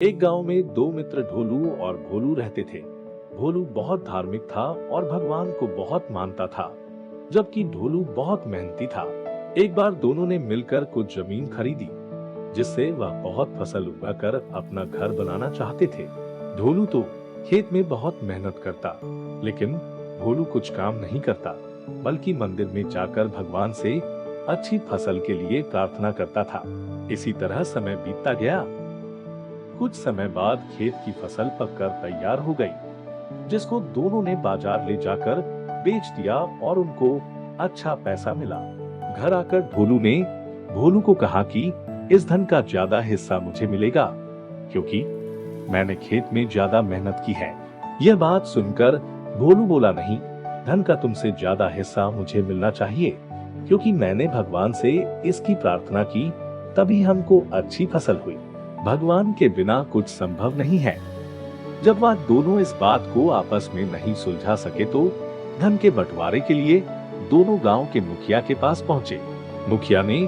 एक गांव में दो मित्र ढोलू और भोलू रहते थे। भोलू बहुत धार्मिक था और भगवान को बहुत मानता था, जबकि ढोलू बहुत मेहनती था। एक बार दोनों ने मिलकर कुछ जमीन खरीदी, जिससे वह बहुत फसल उगाकर अपना घर बनाना चाहते थे। ढोलू तो खेत में बहुत मेहनत करता, लेकिन भोलू कुछ काम नहीं करता, बल्कि मंदिर में जाकर भगवान से अच्छी फसल के लिए प्रार्थना करता था। इसी तरह समय बीतता गया। कुछ समय बाद खेत की फसल पककर तैयार हो गई, जिसको दोनों ने बाजार ले जाकर बेच दिया और उनको अच्छा पैसा मिला। घर आकर ढोलू ने भोलू को कहा कि इस धन का ज्यादा हिस्सा मुझे मिलेगा, क्योंकि मैंने खेत में ज्यादा मेहनत की है। यह बात सुनकर भोलू बोला, नहीं, धन का तुमसे ज्यादा हिस्सा मुझे मिलना चाहिए, क्योंकि मैंने भगवान से इसकी प्रार्थना की, तभी हमको अच्छी फसल हुई। भगवान के बिना कुछ संभव नहीं है। जब वह दोनों इस बात को आपस में नहीं सुलझा सके तो धन के बंटवारे के लिए दोनों गांव के मुखिया के पास पहुंचे। मुखिया ने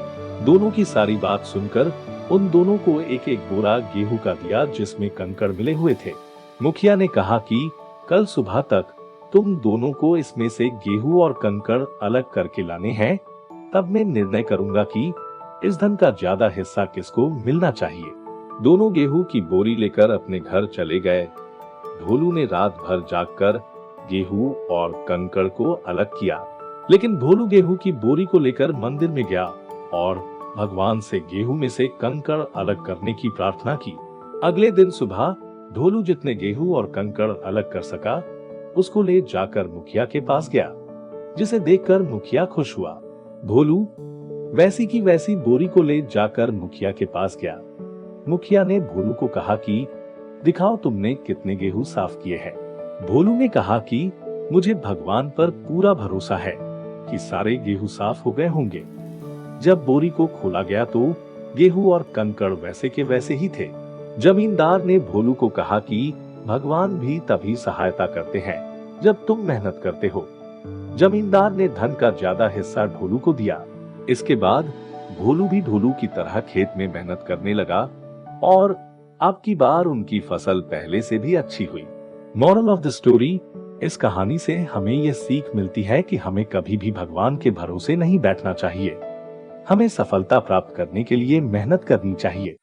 दोनों की सारी बात सुनकर उन दोनों को एक एक बोरा गेहूं का दिया, जिसमें कंकड़ मिले हुए थे। मुखिया ने कहा कि कल सुबह तक तुम दोनों को इसमें से गेहूं और कंकड़ अलग करके लाने हैं, तब मैं निर्णय करूंगा कि इस धन का ज्यादा हिस्सा किसको मिलना चाहिए। दोनों गेहूं की बोरी लेकर अपने घर चले गए। ढोलू ने रात भर जागकर गेहूं और कंकड़ को अलग किया, लेकिन भोलू गेहूं की बोरी को लेकर मंदिर में गया और भगवान से गेहूं में से कंकड़ अलग करने की प्रार्थना की। अगले दिन सुबह ढोलू जितने गेहूं और कंकड़ अलग कर सका, उसको ले जाकर मुखिया के पास गया, जिसे देखकर मुखिया खुश हुआ। भोलू वैसी की वैसी बोरी को ले जाकर मुखिया के पास गया। मुखिया ने भोलू को कहा कि दिखाओ तुमने कितने गेहूं साफ किए हैं। भोलू ने कहा कि मुझे भगवान पर पूरा भरोसा है कि सारे गेहूं साफ हो गए होंगे। जब बोरी को खोला गया तो गेहूं और कंकड़ वैसे के वैसे ही थे। जमींदार ने भोलू को कहा कि भगवान भी तभी सहायता करते हैं जब तुम मेहनत करते हो। जमींदार ने धन का ज्यादा हिस्सा ढोलू को दिया। इसके बाद भोलू भी ढोलू की तरह खेत में मेहनत करने लगा और अब की बार उनकी फसल पहले से भी अच्छी हुई। मॉरल ऑफ द स्टोरी, इस कहानी से हमें यह सीख मिलती है कि हमें कभी भी भगवान के भरोसे नहीं बैठना चाहिए। हमें सफलता प्राप्त करने के लिए मेहनत करनी चाहिए।